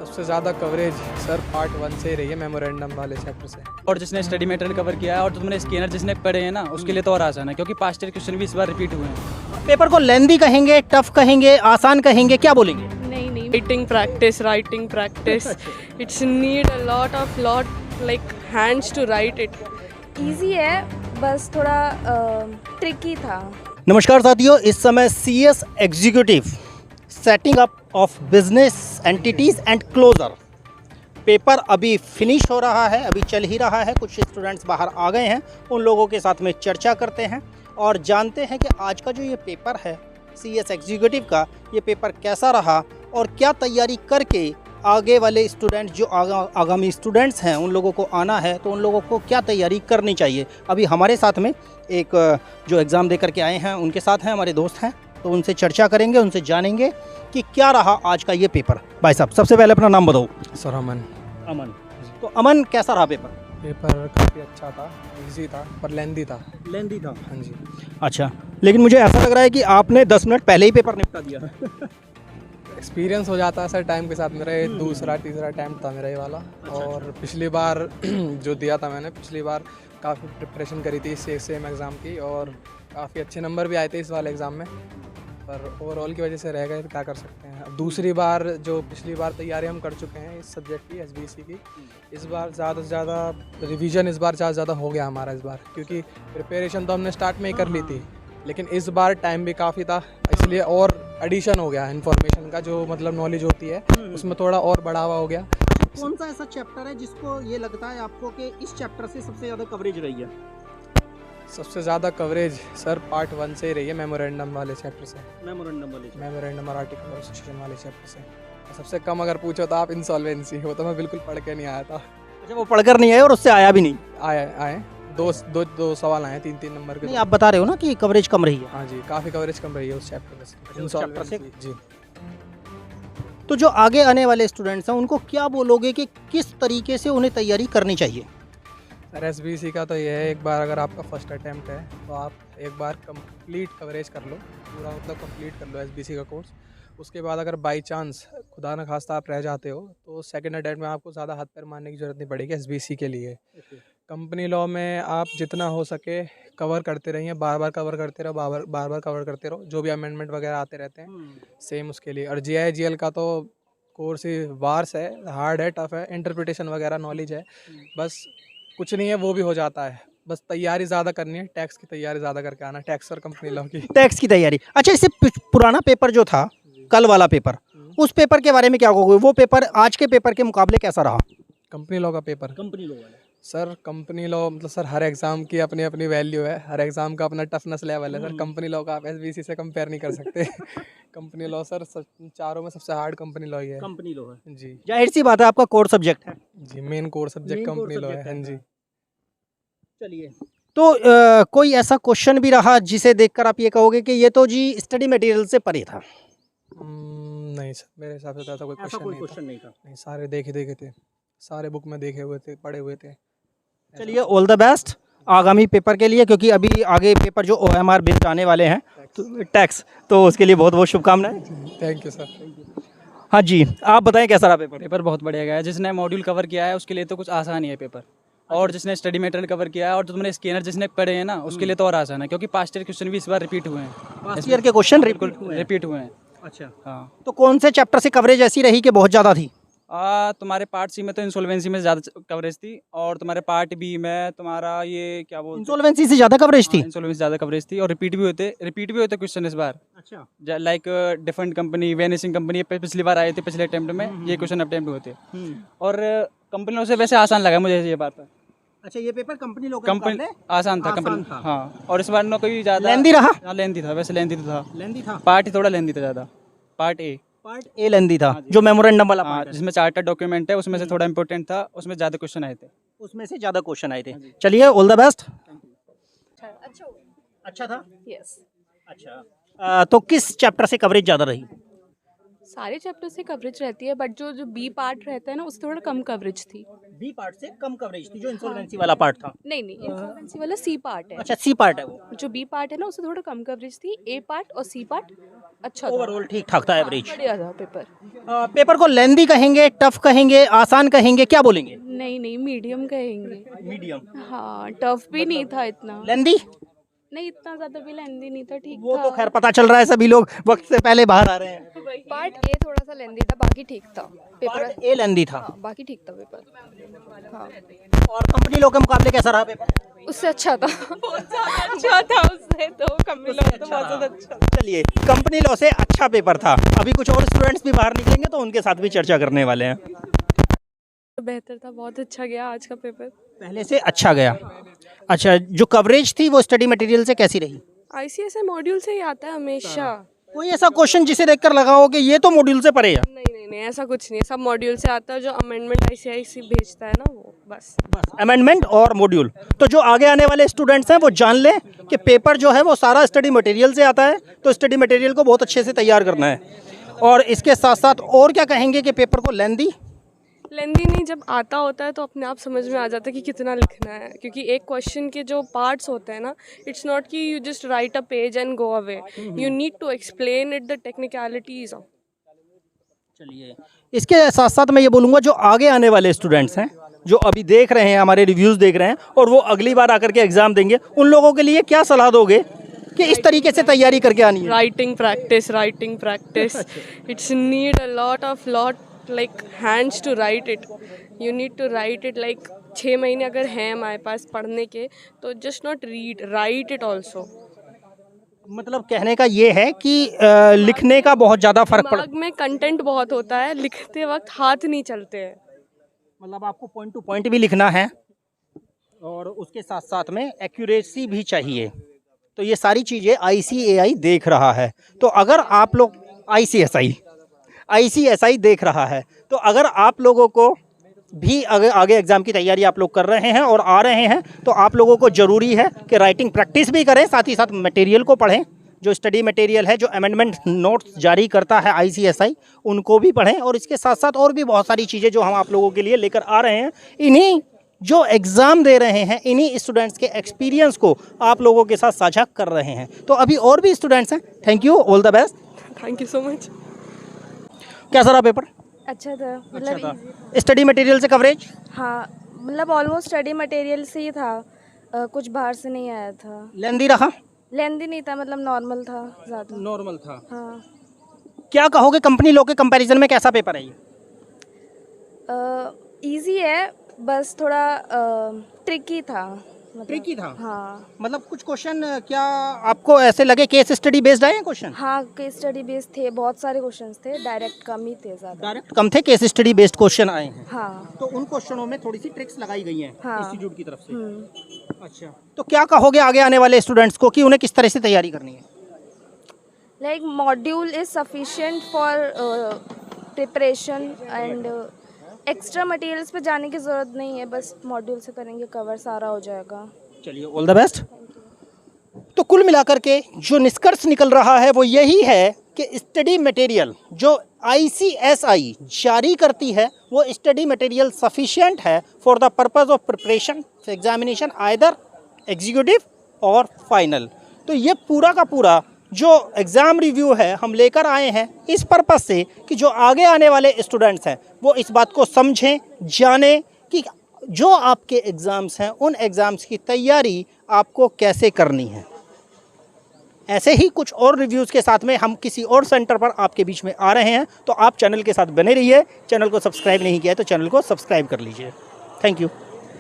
सबसे ज़्यादा coverage sir part 1 से ही रही है, मेमोरेंडम वाले चैप्टर से। और जिसने स्टडी मटेरियल कवर किया है और तुमने स्कैनर जिसने पढ़े हैं ना उसके लिए तो और आसान है, क्योंकि पास्ट ईयर क्वेश्चन भी इस बार रिपीट हुए हैं। पेपर को लेंदी कहेंगे, टफ कहेंगे, आसान कहेंगे, क्या बोलेंगे? नहीं writing practice it's need a lot like hands to write it. Easy है, बस थोड़ा ट्रिकी था। नमस्कार साथियों, इस समय CS executive setting up of business entities and closure paper अभी फिनिश हो रहा है, अभी चल ही रहा है। कुछ स्टूडेंट्स बाहर आ गए हैं, उन लोगों के साथ में चर्चा करते हैं और जानते हैं कि आज का जो ये पेपर है CS एग्जीक्यूटिव का, ये पेपर कैसा रहा और क्या तैयारी करके आगे वाले स्टूडेंट्स जो आगामी स्टूडेंट्स हैं उन लोगों को आना है, तो उन लोगों को क्या तैयारी करनी चाहिए। अभी हमारे साथ में एक जो एग्ज़ाम दे करके आए हैं उनके साथ हैं, हमारे दोस्त हैं, तो उनसे चर्चा करेंगे, उनसे जानेंगे कि क्या रहा आज का ये पेपर। भाई साहब, सबसे पहले अपना नाम बताओ। सर अमन। तो अमन, कैसा रहा पेपर? पेपर काफ़ी अच्छा था, इजी था पर लेंदी था। लेंदी था? हाँ जी। अच्छा, लेकिन मुझे ऐसा लग रहा है कि आपने 10 मिनट पहले ही पेपर निपटा दिया। एक्सपीरियंस हो जाता है सर टाइम के साथ। मेरा ये दूसरा तीसरा अटैम्प्ट था मेरा ये वाला। और पिछली बार जो दिया था मैंने, पिछली बार काफ़ी प्रिपरेशन करी थी सेम एग्ज़ाम की और काफ़ी अच्छे नंबर भी आए थे इस वाले एग्ज़ाम में, पर ओवरऑल की वजह से रह गए, तो क्या कर सकते हैं। अब दूसरी बार जो पिछली बार तैयारी हम कर चुके हैं इस सब्जेक्ट की, SBC की, इस बार ज़्यादा से ज़्यादा रिवीजन इस बार ज़्यादा हो गया हमारा इस बार, क्योंकि प्रिपरेशन तो हमने स्टार्ट में ही कर ली थी, लेकिन इस बार टाइम भी काफ़ी था, इसलिए और एडिशन हो गया इन्फॉर्मेशन का, जो मतलब नॉलेज होती है उसमें थोड़ा और बढ़ावा हो गया। कौन सा ऐसा चैप्टर है जिसको ये लगता है आपको कि इस चैप्टर से सबसे ज़्यादा कवरेज रही है? सबसे ज़्यादा कवरेज सर पार्ट 1 से ही रही है, मेमोरेंडम वाले चैप्टर से। मेमोरेंडम और आर्टिकल एसोसिएशन वाले चैप्टर से। और सबसे कम अगर पूछो तो आप इंसॉल्वेंसी, वो तो मैं बिल्कुल पढ़ के नहीं आया था। अच्छा, वो पढ़कर नहीं आए और उससे आया भी नहीं? आए दो सवाल आए 3 नंबर के। नहीं, आप बता रहे हो ना कि कवरेज कम रही है। हाँ जी, काफ़ी कवरेज कम रही है उस चैप्टर से, इंसॉल्वेंसी जी। तो जो आगे आने वाले स्टूडेंट्स हैं उनको क्या बोलोगे कि किस तरीके से उन्हें तैयारी करनी चाहिए? सर SBC का तो ये है, एक बार अगर आपका फर्स्ट अटैम्प्ट है तो आप एक बार कंप्लीट कवरेज कर लो, पूरा मतलब कंप्लीट कर लो SBC का कोर्स। उसके बाद अगर बाई चांस खुदा न खास्ता आप रह जाते हो तो सेकंड अटैम्प्ट में आपको ज़्यादा हाथ पैर मारने की ज़रूरत नहीं पड़ेगी SBC के लिए। कंपनी लॉ में आप जितना हो सके कवर करते रहिए, बार बार कवर करते रहो, बार बार कवर करते रहो, जो भी अमेंडमेंट वगैरह आते रहते हैं सेम उसके लिए। और GI GL का तो कोर्स ही वार्स है, हार्ड है, टफ है, इंटरप्रिटेशन वगैरह नॉलेज है, बस कुछ नहीं है, वो भी हो जाता है। बस तैयारी ज़्यादा करनी है, टैक्स की तैयारी ज़्यादा करके आना, टैक्स और कंपनी लॉ की। टैक्स की तैयारी। अच्छा, इससे पुराना पेपर जो था, कल वाला पेपर, उस पेपर के बारे में क्या कहोगे? वो पेपर आज के पेपर के मुकाबले कैसा रहा? कंपनी लॉ का पेपर, कंपनी लॉ वाला सर कंपनी लॉ मतलब सर हर एग्ज़ाम की अपनी अपनी वैल्यू है, हर एग्ज़ाम का अपना टफनेस लेवल है सर। कंपनी लॉ का आप SBC से कंपेयर नहीं कर सकते। कंपनी लॉ सर चारों में सबसे हार्ड कंपनी लॉ ही है। कंपनी लॉ है जी जाहिर सी बात है, आपका कोर सब्जेक्ट है। जी, main core subject Main core company law है। subject हाँ है। जी। चलिए, तो कोई ऐसा क्वेश्चन भी रहा जिसे देखकर आप ये कहोगे कि ये तो जी स्टडी मटेरियल से परे था? नहीं सर, मेरे हिसाब से तो ऐसा कोई ऐसा कोई क्वेश्चन क्वेश्चन नहीं था। नहीं, सारे देखे थे, सारे बुक में देखे हुए थे, पढ़े हुए थे। चलिए, ऑल द बेस्ट आगामी पेपर के लिए, क्योंकि अभी आगे पेपर जो OMR बेस्ड आने वाले हैं, तो टैक्स, तो उसके लिए बहुत बहुत शुभकामनाएं। Thank you sir. हाँ जी, आप बताएं कैसा रहा पेपर? पेपर बहुत बढ़िया गया है। जिसने मॉड्यूल कवर किया है उसके लिए तो कुछ आसान ही है पेपर, और जिसने स्टडी मटेरियल कवर किया है और तुमने स्कैनर जिसने पढ़े हैं ना उसके लिए तो और आसान है, क्योंकि पास्ट ईयर क्वेश्चन भी इस बार रिपीट हुए हैं। फर्स्ट ईयर के क्वेश्चन बिल्कुल रिपीट हुए हैं। अच्छा, हाँ, तो कौन से चैप्टर से कवरेज ऐसी रही कि बहुत ज़्यादा थी? तुम्हारे पार्ट C में तो इंसॉल्वेंसी में ज़्यादा कवरेज थी, और तुम्हारे पार्ट B में तुम्हारा ये क्या बोलते हैं, इंसॉल्वेंसी से ज़्यादा कवरेज थी? इंसॉल्वेंसी ज़्यादा कवरेज थी, और रिपीट भी होते क्वेश्चन इस बार। अच्छा। Like different company, vanishing company पिछली बार आए थे, पिछले अटेम्प्ट में ये क्वेश्चन अटेम्प्ट हुए थे, और कंपनी लॉ से वैसे आसान लगा मुझे ये बात। अच्छा, ये पेपर कंपनी लॉ कंपनी आसान था कंपनी, हाँ, और इस बार ना कोई ज़्यादा लेंदी रहा? हाँ, लेंदी था, वैसे लेंदी तो था, लेंदी था। पार्ट ही थोड़ा लेंदी था ज़्यादा, पार्ट पार्ट A लेंदी था, जो मेमोरेंडम वाला हाँ, पार्ट है, जिसमें चार्टर डॉक्यूमेंट है उसमें से थोड़ा इंपॉर्टेंट था, उसमें ज़्यादा क्वेश्चन आए थे। उसमें से ज़्यादा क्वेश्चन आए थे। चलिए, ऑल द बेस्ट। अच्छा था? यस, अच्छा, तो किस चैप्टर से कवरेज ज़्यादा रही? सारे चैप्टर से कवरेज रहती है, बट जो B पार्ट रहता है ना उससे थोड़ा कम कवरेज थी। B पार्ट से कम कवरेज थी, जो इंसॉल्वेंसी वाला पार्ट था। नहीं, इंसॉल्वेंसी वाला C पार्ट है। अच्छा, C पार्ट है वो। जो B पार्ट है ना उससे थोड़ा कम कवरेज थी। A पार्ट और C पार्ट अच्छा था, ओवरऑल ठीक ठाक था, एवरेज। बढ़िया था पेपर। पेपर को लेंदी कहेंगे, टफ कहेंगे, आसान कहेंगे, क्या बोलेंगे? नहीं नहीं, मीडियम कहेंगे। मीडियम। हाँ, टफ भी नहीं था इतना, लेंदी नहीं इतना ज़्यादा भी लेंदी नहीं था, ठीक वो था। तो खैर पता चल रहा है, सभी लोग वक्त से पहले बाहर आ रहे हैं। पार्ट ए थोड़ा सा लेंदी था, बाकी ठीक था पेपर। पार्ट ए लेंदी था। हाँ, बाकी ठीक था पेपर। हाँ, और कंपनी लॉ के मुकाबले कैसा रहा पेपर? उससे अच्छा था। अच्छा था उससे तो, कंपनी लॉ तो बहुत ज़्यादा अच्छा था। चलिए, कंपनी लॉ से अच्छा पेपर था। अभी कुछ और स्टूडेंट्स भी बाहर निकलेंगे तो उनके साथ भी चर्चा करने वाले हैं। बेहतर था, बहुत अच्छा गया आज का पेपर। पहले से अच्छा गया। अच्छा, जो कवरेज थी वो स्टडी मटेरियल से कैसी रही? ICSI मॉड्यूल से ही आता है हमेशा। कोई ऐसा क्वेश्चन जिसे देखकर लगा हो कि ये तो मॉड्यूल से परे है? नहीं नहीं नहीं, ऐसा कुछ नहीं है, सब मॉड्यूल से आता है। जो अमेंडमेंट ICIC भेजता है ना, वो बस। अमेंडमेंट और मॉड्यूल। तो जो आगे आने वाले स्टूडेंट्स हैं वो जान लें कि पेपर जो है वो सारा स्टडी मटेरियल से आता है, तो स्टडी मटेरियल को बहुत अच्छे से तैयार करना है। और इसके साथ साथ और क्या कहेंगे कि पेपर को लेंदी नहीं, जब आता होता है तो अपने आप समझ में आ जाता है कि कितना लिखना है, क्योंकि एक क्वेश्चन के जो पार्ट्स होते हैं ना, इट्स नॉट कि you just write a page and go away, you need to explain it the technicalities of. चलिए, इसके साथ साथ मैं ये बोलूँगा जो आगे आने वाले स्टूडेंट्स हैं, जो अभी देख रहे हैं, हमारे रिव्यूज़ देख रहे हैं और वो अगली बार आकर के एग्ज़ाम देंगे, उन लोगों के लिए क्या सलाह दोगे कि इस तरीके से तैयारी करके आनी है? Writing practice, it's need a lot like hands to write it. You need to write it like 6 महीने अगर हैं हमारे पास पढ़ने के, तो just not read, write it also. मतलब कहने का ये है कि लिखने का बहुत ज़्यादा फर्क पड़, दिमाग में कंटेंट बहुत होता है, लिखते वक्त हाथ नहीं चलते हैं। मतलब आपको पॉइंट टू पॉइंट भी लिखना है और उसके साथ साथ में एक्यूरेसी भी चाहिए। तो ये सारी चीज़ें ICAI देख रहा है। तो अगर आप लोग ICSI देख रहा है, तो अगर आप लोगों को भी आगे एग्ज़ाम की तैयारी आप लोग कर रहे हैं और आ रहे हैं, तो आप लोगों को ज़रूरी है कि राइटिंग प्रैक्टिस भी करें, साथ ही साथ मटेरियल को पढ़ें। जो स्टडी मटेरियल है, जो अमेंडमेंट नोट्स जारी करता है ICSI, उनको भी पढ़ें। और इसके साथ साथ और भी बहुत सारी चीज़ें जो हम आप लोगों के लिए लेकर आ रहे हैं, इन्हीं जो एग्ज़ाम दे रहे हैं, इन्हीं स्टूडेंट्स के एक्सपीरियंस को आप लोगों के साथ साझा कर रहे हैं। तो अभी और भी स्टूडेंट्स हैं। Thank you, all the best. Thank you so much. कैसा रहा पेपर? अच्छा था, अच्छा मतलब था। स्टडी मटेरियल से कवरेज? हाँ, मतलब ऑलमोस्ट स्टडी मटेरियल से ही था, कुछ बाहर से नहीं आया था। लेंदी रहा? लेंदी नहीं था, मतलब नॉर्मल था ज़्यादा। नॉर्मल था। हाँ, क्या कहोगे कंपनी लॉ के कंपैरिजन में कैसा पेपर है ये? इजी है, बस थोड़ा ट्रिकी था, मतलब। ट्रिकी था? हाँ मतलब कुछ क्वेश्चन क्या आपको ऐसे लगे केस स्टडी बेस्ड आए हैं क्वेश्चन? हाँ, केस स्टडी बेस्ड थे, बहुत सारे क्वेश्चंस थे, डायरेक्ट कम ही थे ज़्यादा। डायरेक्ट कम थे, केस स्टडी बेस्ड क्वेश्चन आए हैं। हाँ। तो उन क्वेश्चनों में थोड़ी सी ट्रिक्स लगाई गई हैं हाँ। इंस्टीट्यूट की तरफ से। अच्छा, तो क्या कहोगे आगे आने वाले स्टूडेंट्स को कि उन्हें किस तरह से तैयारी करनी है? Like module is sufficient for preparation and extra materials पे जाने की ज़रूरत नहीं है, बस मॉड्यूल से करेंगे कवर, सारा हो जाएगा। चलिए, ऑल द बेस्ट। तो कुल मिलाकर के जो निष्कर्ष निकल रहा है वो यही है कि स्टडी मटेरियल जो ICSI जारी करती है, वो स्टडी मटेरियल सफिशिएंट है for the purpose of preparation examination either executive और फाइनल। तो ये पूरा का पूरा जो एग्ज़ाम रिव्यू है हम लेकर आए हैं इस पर्पस से कि जो आगे आने वाले स्टूडेंट्स हैं वो इस बात को समझें, जानें कि जो आपके एग्ज़ाम्स हैं उन एग्ज़ाम्स की तैयारी आपको कैसे करनी है। ऐसे ही कुछ और रिव्यूज़ के साथ में हम किसी और सेंटर पर आपके बीच में आ रहे हैं, तो आप चैनल के साथ बने रहिए। चैनल को सब्सक्राइब नहीं किया है तो चैनल को सब्सक्राइब कर लीजिए। Thank you.